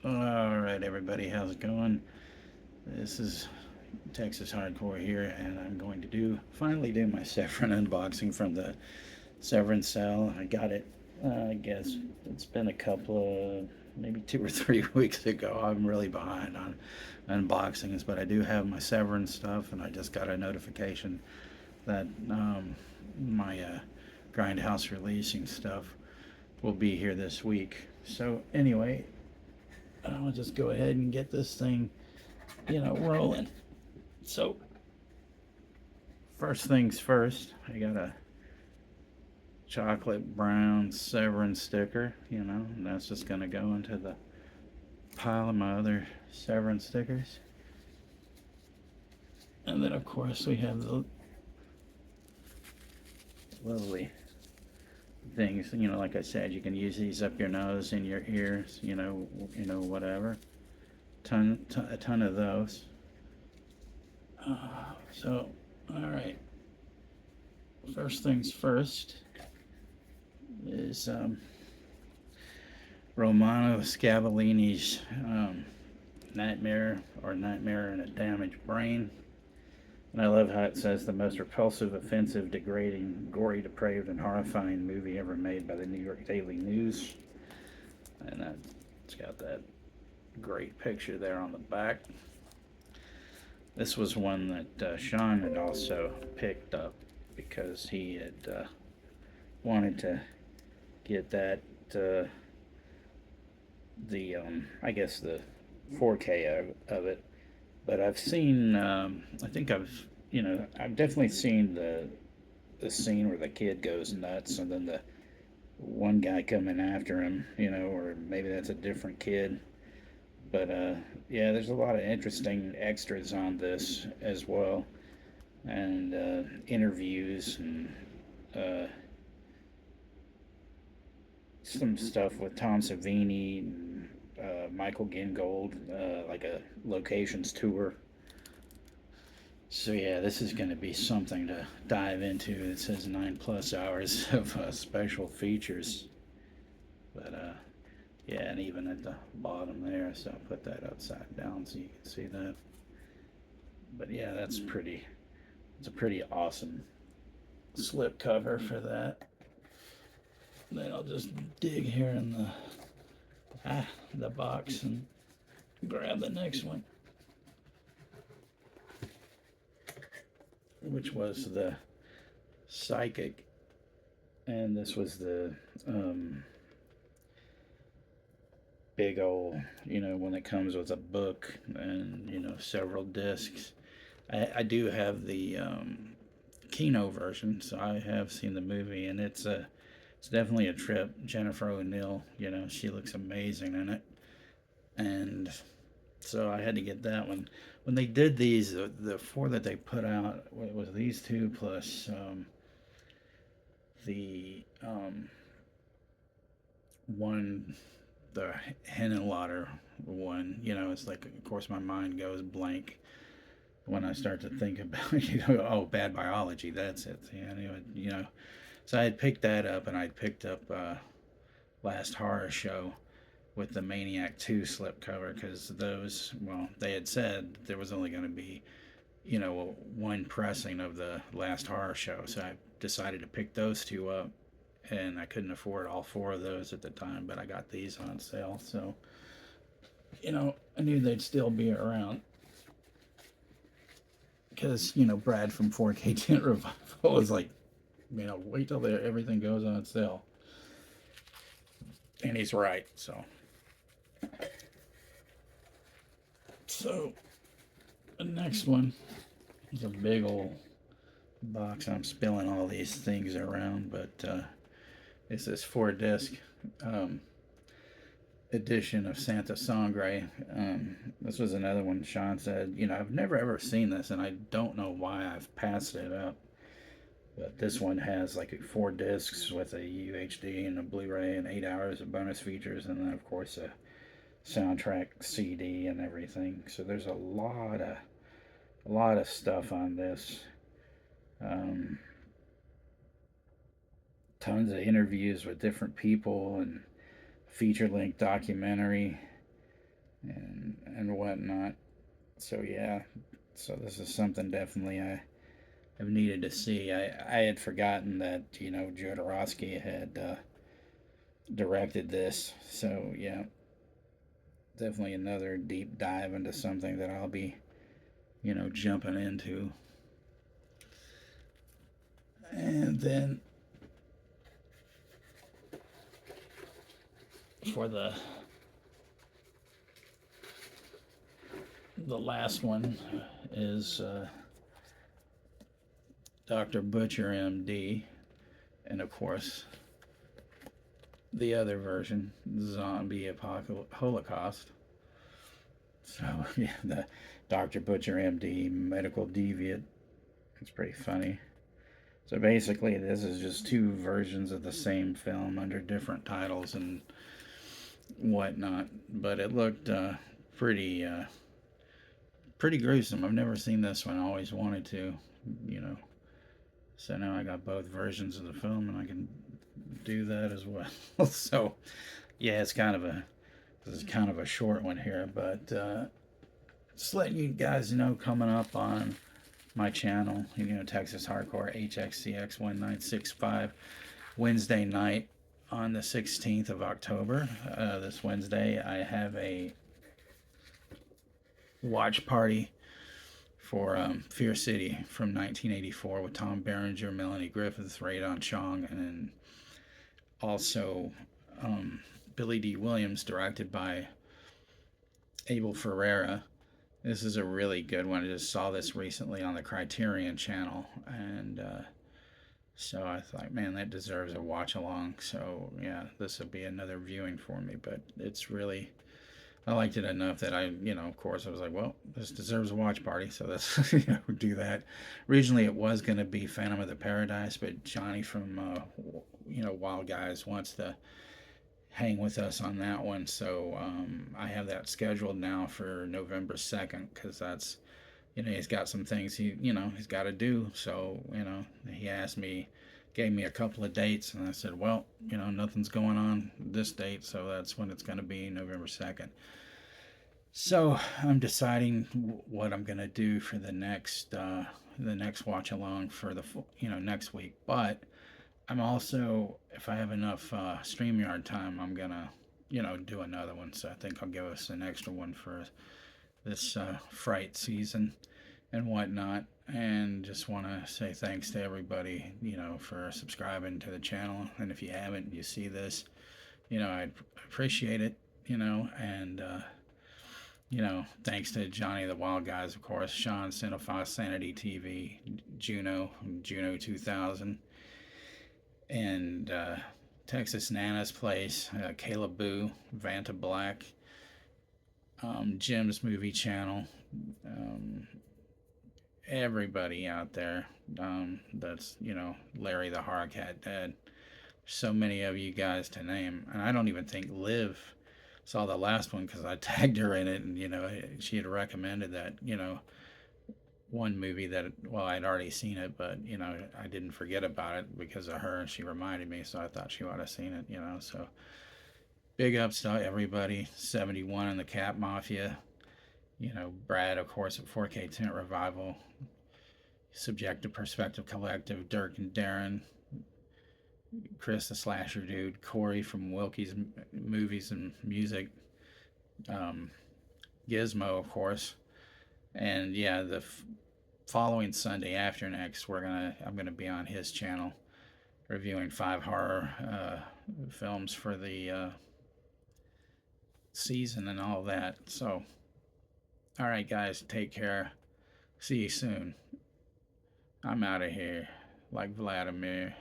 Alright, everybody, how's it going? This is Texas Hardcore here, and I'm going to finally do my Severin unboxing from the Severin Sale. I got it, I guess it's been a couple of, maybe 2 or 3 weeks ago. I'm really behind on unboxings, but I do have my Severin stuff, and I just got a notification that my Grindhouse releasing stuff will be here this week. So, anyway, I'll just go ahead and get this thing, rolling. So, first things first, I got a chocolate brown Severin sticker, and that's just going to go into the pile of my other Severin stickers. And then, of course, we have the lovely things. Like I said, you can use these up your nose, in your ears, whatever. A ton of those. So, all right. First things first is Romano Scavolini's Nightmare in a Damaged Brain. And I love how it says the most repulsive, offensive, degrading, gory, depraved, and horrifying movie ever made by the New York Daily News. And it's got that great picture there on the back. This was one that Sean had also picked up because he had wanted to get that I guess the 4K of it. But I've seen I think I've definitely seen the scene where the kid goes nuts and then the one guy coming after him, or maybe that's a different kid. But yeah, there's a lot of interesting extras on this as well, and interviews and uh, some stuff with Tom Savini and Michael Gingold, like a locations tour. So yeah, this is going to be something to dive into. It says 9+ hours of special features, but yeah, and even at the bottom there, so I'll put that upside down so you can see that. But yeah, it's a pretty awesome slip cover for that. Then I'll just dig here in the box and grab the next one, which was the Psychic, and this was the big old, one that comes with a book and several discs. I do have the Kino version, so I have seen the movie, and it's definitely a trip. Jennifer O'Neill, she looks amazing in it, and so I had to get that one. When they did these, the four that they put out was these two plus the one, the Henenlotter one. It's like, of course, my mind goes blank when I start to think about oh, bad biology. That's it. Yeah, so I had picked that up, and I'd picked up Last Horror Show with the Maniac 2 slipcover because those, well, they had said there was only going to be, one pressing of the Last Horror Show. So I decided to pick those two up, and I couldn't afford all four of those at the time, but I got these on sale. So, I knew they'd still be around because, Brad from 4K Tent Revival was like, wait till everything goes on sale. And he's right, so. So, the next one is a big old box. I'm spilling all these things around, but it's this 4 disc edition of Santa Sangre. This was another one Sean said, I've never ever seen this, and I don't know why I've passed it up. But this one has like 4 discs with a UHD and a Blu-ray and 8 hours of bonus features, and then of course a soundtrack CD and everything. So there's a lot of stuff on this. Tons of interviews with different people and feature length documentary. and whatnot. So yeah, so this is something definitely I have needed to see. I had forgotten that Jodorowsky had directed this. So yeah, definitely another deep dive into something that I'll be jumping into. And then for the last one is Dr. Butcher MD, and of course the other version, Zombie Apocalypse Holocaust. So yeah, the Dr. Butcher MD Medical Deviant. It's pretty funny. So basically, this is just two versions of the same film under different titles and whatnot. But it looked pretty pretty gruesome. I've never seen this one. I always wanted to, you know. So now I got both versions of the film, and I can do that as well. So yeah, this is kind of a short one here, but just letting you guys know coming up on my channel, Texas Hardcore HXCX 1965 Wednesday night on the 16th of October. This Wednesday, I have a watch party for Fear City from 1984 with Tom Berenger, Melanie Griffith, Radon Chong, and also Billy D. Williams, directed by Abel Ferreira. This is a really good one. I just saw this recently on the Criterion channel, and so I thought, man, that deserves a watch along. So yeah, this will be another viewing for me. But it's really, I liked it enough that of course, I was like, well, this deserves a watch party. So let's do that. Originally, it was going to be Phantom of the Paradise, but Johnny from Wild Guys wants to hang with us on that one. So I have that scheduled now for November 2nd because that's he's got some things he's got to do. So he asked me, gave me a couple of dates, and I said, well, nothing's going on this date, so that's when it's going to be, November 2nd. So I'm deciding what I'm going to do for the next watch along for the next week. But I'm also, if I have enough StreamYard time, I'm gonna do another one. So I think I'll give us an extra one for this Fright season and whatnot. And just want to say thanks to everybody, for subscribing to the channel. And if you haven't, you see this, I'd appreciate it, and thanks to Johnny the Wild Guys, of course, Sean, Cinephile, Sanity TV, Juno 2000, and Texas Nana's Place, Caleb Boo, Vanta Black, Jim's Movie Channel, everybody out there, that's Larry the Hardcat Dad. So many of you guys to name, and I don't even think Liv saw the last one because I tagged her in it, and she had recommended that one movie that, well, I'd already seen it, but I didn't forget about it because of her, and she reminded me, so I thought she would have seen it. So big ups to everybody. 71 in the Cat Mafia. Brad, of course, at 4K Tent Revival, Subjective Perspective Collective, Dirk and Darren, Chris the Slasher Dude, Corey from Wilkie's Movies and Music, Gizmo, of course, and yeah, the following Sunday after next, I'm gonna be on his channel reviewing 5 horror films for the season and all that. So, all right, guys, take care. See you soon. I'm out of here, like Vladimir.